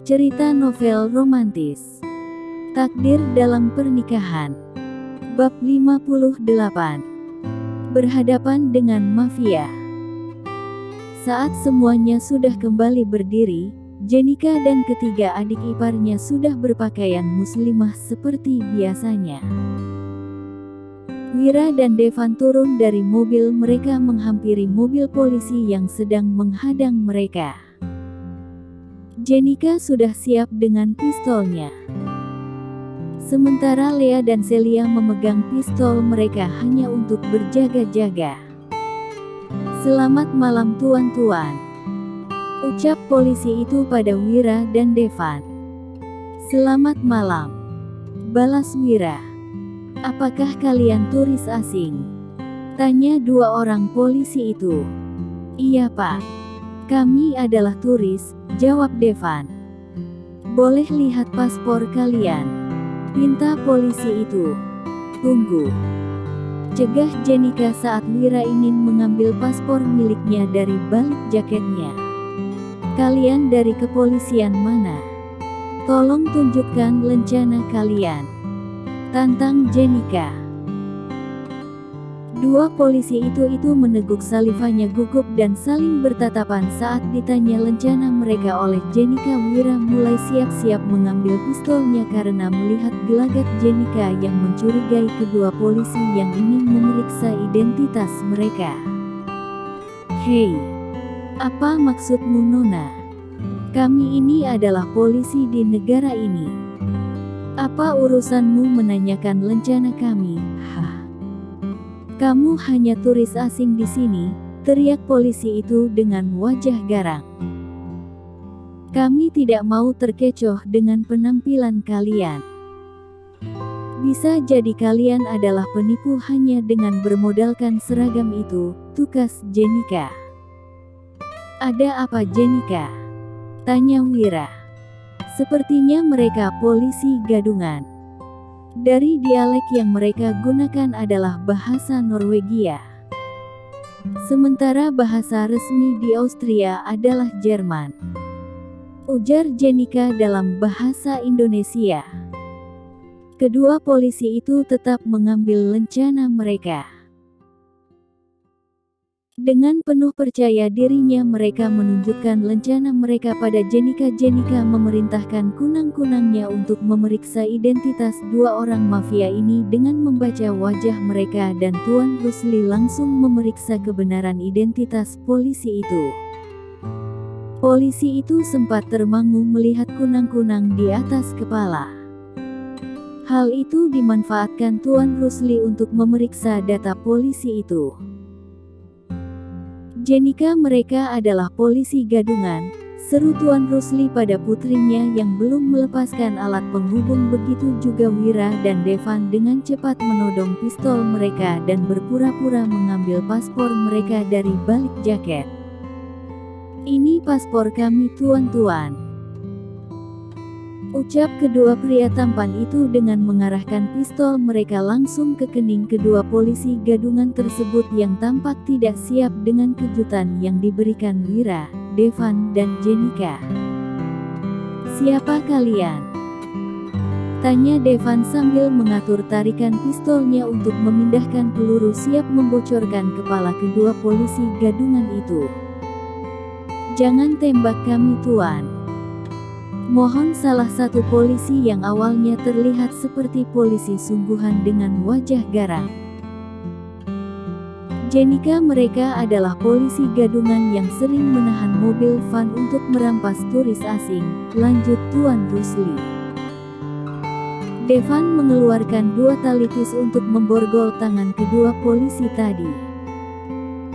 Cerita novel romantis. Takdir dalam pernikahan. Bab 58. Berhadapan dengan mafia. Saat semuanya sudah kembali berdiri, Jenika dan ketiga adik iparnya sudah berpakaian muslimah seperti biasanya. Wira dan Devan turun dari mobil mereka menghampiri mobil polisi yang sedang menghadang mereka. Jenika sudah siap dengan pistolnya. Sementara Lea dan Celia memegang pistol mereka hanya untuk berjaga-jaga. "Selamat malam tuan-tuan," ucap polisi itu pada Wira dan Devan. "Selamat malam," balas Wira. "Apakah kalian turis asing?" tanya dua orang polisi itu. "Iya Pak, kami adalah turis," jawab Devan. "Boleh lihat paspor kalian?" pinta polisi itu. "Tunggu," cegah Jenika saat Wira ingin mengambil paspor miliknya dari balik jaketnya. "Kalian dari kepolisian mana? Tolong tunjukkan lencana kalian," tantang Jenika. Dua polisi itu meneguk salivanya gugup dan saling bertatapan saat ditanya lencana mereka oleh Jenika. Wira mulai siap-siap mengambil pistolnya karena melihat gelagat Jenika yang mencurigai kedua polisi yang ingin memeriksa identitas mereka. "Hei, apa maksudmu Nona? Kami ini adalah polisi di negara ini. Apa urusanmu menanyakan lencana kami? Hah? Kamu hanya turis asing di sini," teriak polisi itu dengan wajah garang. "Kami tidak mau terkecoh dengan penampilan kalian. Bisa jadi kalian adalah penipu hanya dengan bermodalkan seragam itu," tukas Jenika. "Ada apa Jenika?" tanya Wira. Sepertinya mereka polisi gadungan. Dari dialek yang mereka gunakan adalah bahasa Norwegia. Sementara bahasa resmi di Austria adalah Jerman, ujar Jenika dalam bahasa Indonesia. Kedua polisi itu tetap mengambil lencana mereka. Dengan penuh percaya dirinya mereka menunjukkan lencana mereka pada Jenika. Jenika memerintahkan kunang-kunangnya untuk memeriksa identitas dua orang mafia ini dengan membaca wajah mereka dan Tuan Rusli langsung memeriksa kebenaran identitas polisi itu. Polisi itu sempat termangu melihat kunang-kunang di atas kepala. Hal itu dimanfaatkan Tuan Rusli untuk memeriksa data polisi itu. "Jenika, mereka adalah polisi gadungan," seru Tuan Rusli pada putrinya yang belum melepaskan alat penghubung. Begitu juga Wira dan Devan dengan cepat menodong pistol mereka dan berpura-pura mengambil paspor mereka dari balik jaket. "Ini paspor kami tuan-tuan," ucap kedua pria tampan itu dengan mengarahkan pistol mereka langsung ke kening kedua polisi gadungan tersebut yang tampak tidak siap dengan kejutan yang diberikan Wira, Devan, dan Jenika. "Siapa kalian?" tanya Devan sambil mengatur tarikan pistolnya untuk memindahkan peluru siap membocorkan kepala kedua polisi gadungan itu. "Jangan tembak kami tuan," mohon salah satu polisi yang awalnya terlihat seperti polisi sungguhan dengan wajah garang. "Jenika, mereka adalah polisi gadungan yang sering menahan mobil van untuk merampas turis asing," lanjut Tuan Rusli. Devan mengeluarkan dua tali tis untuk memborgol tangan kedua polisi tadi.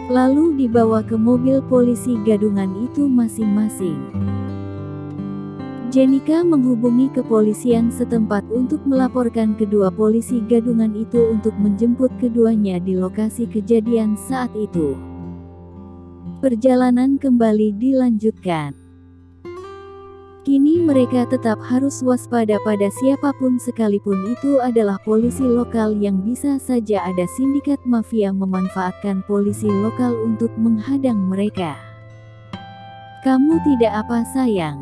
Lalu dibawa ke mobil polisi gadungan itu masing-masing. Jenika menghubungi kepolisian setempat untuk melaporkan kedua polisi gadungan itu untuk menjemput keduanya di lokasi kejadian saat itu. Perjalanan kembali dilanjutkan. Kini mereka tetap harus waspada pada siapapun sekalipun itu adalah polisi lokal yang bisa saja ada sindikat mafia memanfaatkan polisi lokal untuk menghadang mereka. "Kamu tidak apa sayang?"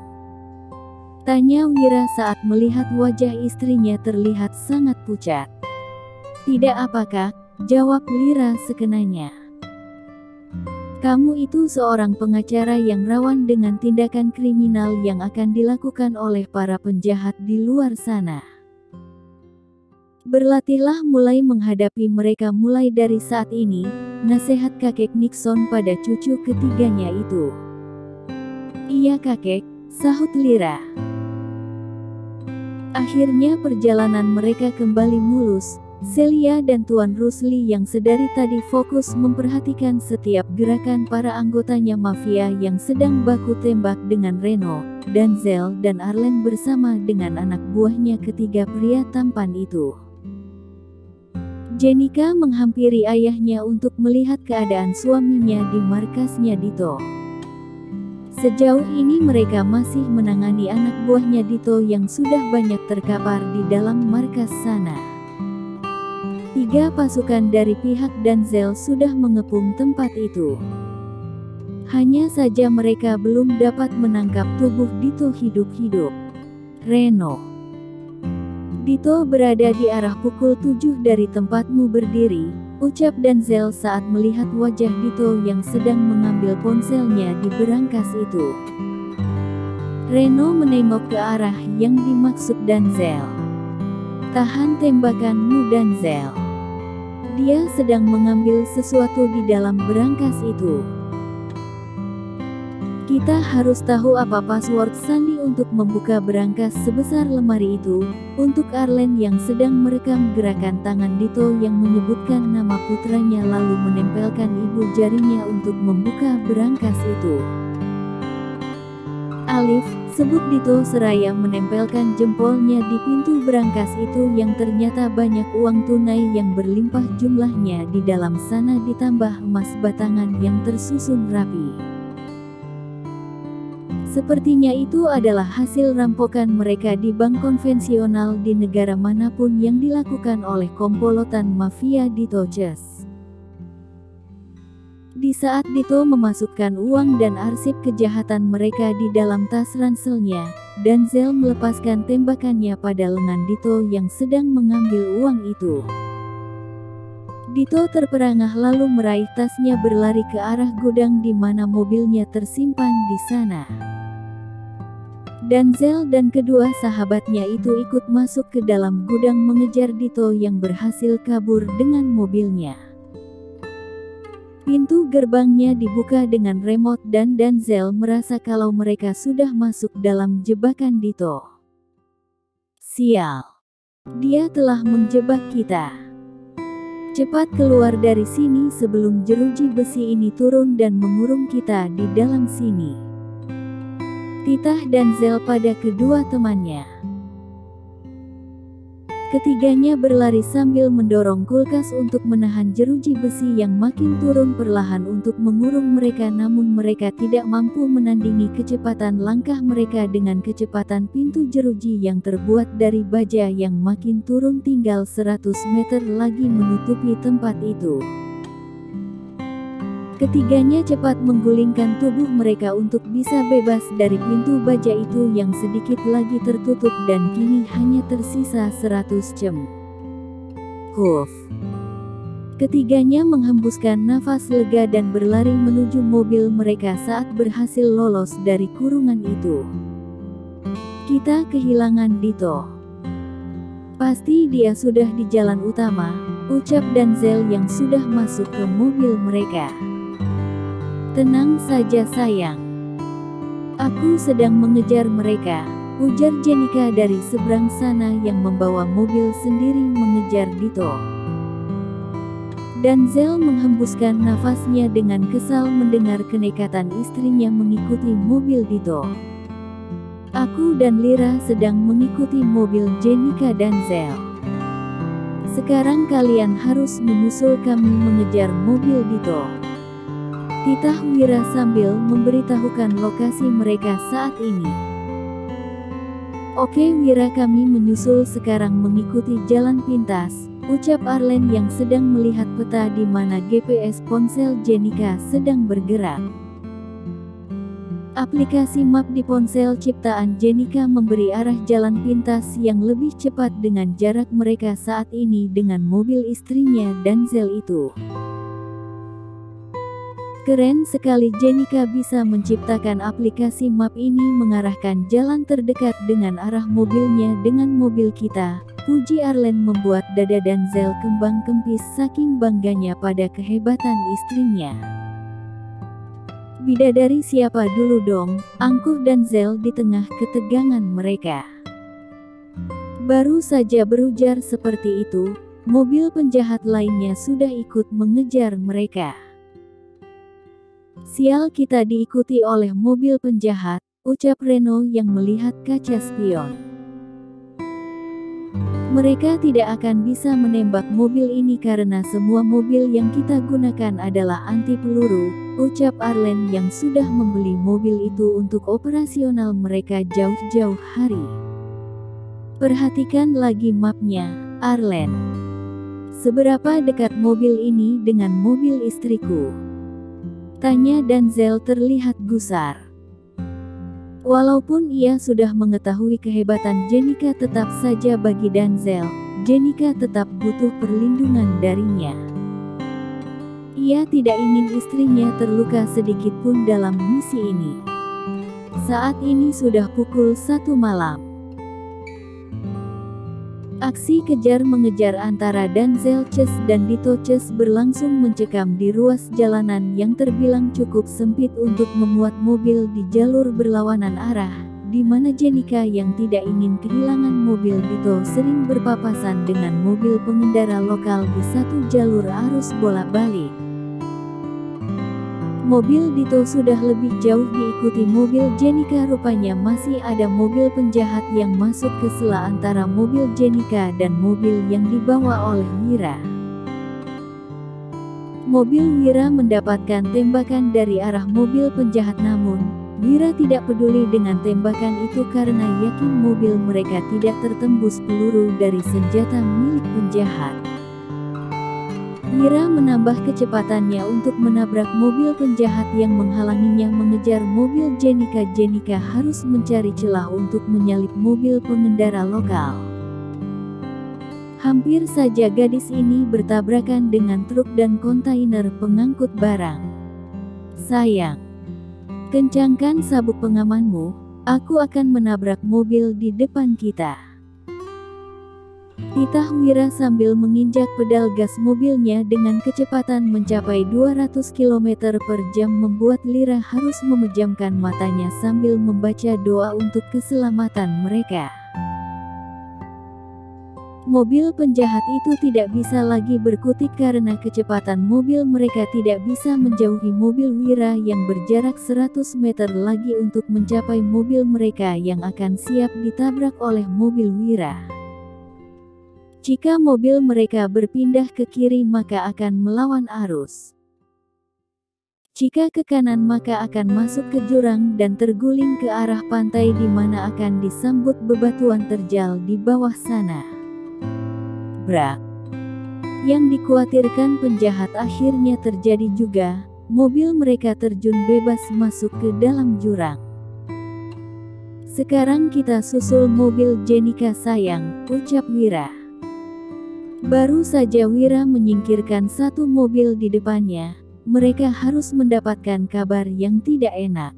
Tanya Wira saat melihat wajah istrinya terlihat sangat pucat. Tidak apakah, jawab Lira sekenanya. Kamu itu seorang pengacara yang rawan dengan tindakan kriminal yang akan dilakukan oleh para penjahat di luar sana. Berlatihlah mulai menghadapi mereka mulai dari saat ini, nasihat kakek Nixon pada cucu ketiganya itu. Iya kakek, sahut Lira. Akhirnya perjalanan mereka kembali mulus. Celia dan Tuan Rusli yang sedari tadi fokus memperhatikan setiap gerakan para anggotanya mafia yang sedang baku tembak dengan Reno, Denzel dan Arlen bersama dengan anak buahnya ketiga pria tampan itu. Jenika menghampiri ayahnya untuk melihat keadaan suaminya di markasnya Dito. Sejauh ini mereka masih menangani anak buahnya Dito yang sudah banyak terkapar di dalam markas sana. 3 pasukan dari pihak Denzel sudah mengepung tempat itu. Hanya saja mereka belum dapat menangkap tubuh Dito hidup-hidup. Reno. Dito berada di arah pukul 7 dari tempatmu berdiri, ucap Denzel saat melihat wajah Dito yang sedang mengambil ponselnya di berangkas itu. Reno menengok ke arah yang dimaksud Denzel. Tahan tembakanmu Denzel. Dia sedang mengambil sesuatu di dalam berangkas itu. Kita harus tahu apa password sandi untuk membuka berangkas sebesar lemari itu. Untuk Arlen yang sedang merekam gerakan tangan Dito yang menyebutkan nama putranya lalu menempelkan ibu jarinya untuk membuka berangkas itu. Alif, sebut Dito seraya menempelkan jempolnya di pintu berangkas itu yang ternyata banyak uang tunai yang berlimpah jumlahnya di dalam sana ditambah emas batangan yang tersusun rapi. Sepertinya itu adalah hasil rampokan mereka di bank konvensional di negara manapun yang dilakukan oleh komplotan mafia Dito Chess. Di saat Dito memasukkan uang dan arsip kejahatan mereka di dalam tas ranselnya, Denzel melepaskan tembakannya pada lengan Dito yang sedang mengambil uang itu. Dito terperangah lalu meraih tasnya berlari ke arah gudang di mana mobilnya tersimpan di sana. Denzel dan kedua sahabatnya itu ikut masuk ke dalam gudang mengejar Dito yang berhasil kabur dengan mobilnya. Pintu gerbangnya dibuka dengan remote dan Denzel merasa kalau mereka sudah masuk dalam jebakan Dito. Sial. Dia telah menjebak kita. Cepat keluar dari sini sebelum jeruji besi ini turun dan mengurung kita di dalam sini. Titah Denzel pada kedua temannya. Ketiganya berlari sambil mendorong kulkas untuk menahan jeruji besi yang makin turun perlahan untuk mengurung mereka, namun mereka tidak mampu menandingi kecepatan langkah mereka dengan kecepatan pintu jeruji yang terbuat dari baja yang makin turun tinggal 100 meter lagi menutupi tempat itu. Ketiganya cepat menggulingkan tubuh mereka untuk bisa bebas dari pintu baja itu yang sedikit lagi tertutup dan kini hanya tersisa 100 cm. Huff. Ketiganya menghembuskan nafas lega dan berlari menuju mobil mereka saat berhasil lolos dari kurungan itu. Kita kehilangan Dito. Pasti dia sudah di jalan utama, ucap Denzel yang sudah masuk ke mobil mereka. Tenang saja sayang. Aku sedang mengejar mereka, ujar Jenika dari seberang sana yang membawa mobil sendiri mengejar Dito. Denzel menghembuskan nafasnya dengan kesal mendengar kenekatan istrinya mengikuti mobil Dito. Aku dan Lira sedang mengikuti mobil Jenika Denzel. Sekarang kalian harus menyusul kami mengejar mobil Dito. Titah Wira sambil memberitahukan lokasi mereka saat ini. Oke Wira, kami menyusul sekarang mengikuti jalan pintas, ucap Arlen yang sedang melihat peta di mana GPS ponsel Jenika sedang bergerak. Aplikasi map di ponsel ciptaan Jenika memberi arah jalan pintas yang lebih cepat dengan jarak mereka saat ini dengan mobil istrinya Denzel itu. Keren sekali, Jenika bisa menciptakan aplikasi map ini mengarahkan jalan terdekat dengan arah mobilnya dengan mobil kita. Puji Arlen membuat dada Denzel kembang kempis saking bangganya pada kehebatan istrinya. Bidadari siapa dulu dong, angkuh Denzel di tengah ketegangan mereka. Baru saja berujar seperti itu, mobil penjahat lainnya sudah ikut mengejar mereka. Sial, kita diikuti oleh mobil penjahat, ucap Reno yang melihat kaca spion. Mereka tidak akan bisa menembak mobil ini karena semua mobil yang kita gunakan adalah anti peluru, ucap Arlen yang sudah membeli mobil itu untuk operasional mereka jauh-jauh hari. Perhatikan lagi mapnya, Arlen. Seberapa dekat mobil ini dengan mobil istriku? Tanya Denzel terlihat gusar. Walaupun ia sudah mengetahui kehebatan Jenika, tetap saja bagi Denzel, Jenika tetap butuh perlindungan darinya. Ia tidak ingin istrinya terluka sedikit pun dalam misi ini. Saat ini sudah pukul 1 malam. Aksi kejar mengejar antara Denzel Chase dan Dito Chase berlangsung mencekam di ruas jalanan yang terbilang cukup sempit untuk memuat mobil di jalur berlawanan arah, di mana Jenika yang tidak ingin kehilangan mobil Dito sering berpapasan dengan mobil pengendara lokal di satu jalur arus bolak-balik. Mobil Dito sudah lebih jauh diikuti mobil Jenika, rupanya masih ada mobil penjahat yang masuk ke sela antara mobil Jenika dan mobil yang dibawa oleh Wira. Mobil Wira mendapatkan tembakan dari arah mobil penjahat, namun Wira tidak peduli dengan tembakan itu karena yakin mobil mereka tidak tertembus peluru dari senjata milik penjahat. Wira menambah kecepatannya untuk menabrak mobil penjahat yang menghalanginya mengejar mobil Jenika. Jenika harus mencari celah untuk menyalip mobil pengendara lokal. Hampir saja gadis ini bertabrakan dengan truk dan kontainer pengangkut barang. Sayang, kencangkan sabuk pengamanmu, aku akan menabrak mobil di depan kita. Titah Wira sambil menginjak pedal gas mobilnya dengan kecepatan mencapai 200 km per jam membuat Lira harus memejamkan matanya sambil membaca doa untuk keselamatan mereka. Mobil penjahat itu tidak bisa lagi berkutik karena kecepatan mobil mereka tidak bisa menjauhi mobil Wira yang berjarak 100 meter lagi untuk mencapai mobil mereka yang akan siap ditabrak oleh mobil Wira. Jika mobil mereka berpindah ke kiri maka akan melawan arus. Jika ke kanan maka akan masuk ke jurang dan terguling ke arah pantai di mana akan disambut bebatuan terjal di bawah sana. Brak. Yang dikhawatirkan penjahat akhirnya terjadi juga, mobil mereka terjun bebas masuk ke dalam jurang. Sekarang kita susul mobil Jenika sayang, ucap Wira. Baru saja Wira menyingkirkan satu mobil di depannya, mereka harus mendapatkan kabar yang tidak enak.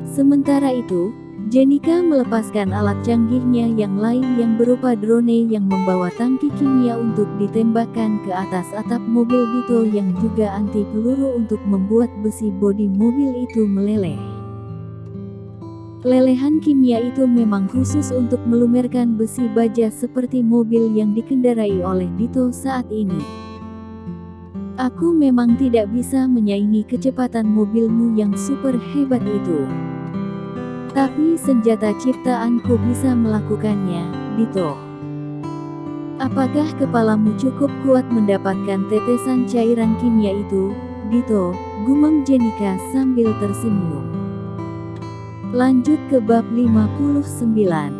Sementara itu, Jenika melepaskan alat canggihnya yang lain yang berupa drone yang membawa tangki kimia untuk ditembakkan ke atas atap mobil Dito yang juga anti peluru untuk membuat besi bodi mobil itu meleleh. Lelehan kimia itu memang khusus untuk melumerkan besi baja seperti mobil yang dikendarai oleh Dito saat ini. Aku memang tidak bisa menyaingi kecepatan mobilmu yang super hebat itu. Tapi senjata ciptaanku bisa melakukannya, Dito. Apakah kepalamu cukup kuat mendapatkan tetesan cairan kimia itu, Dito? Gumam Jenika sambil tersenyum. Lanjut ke bab 59.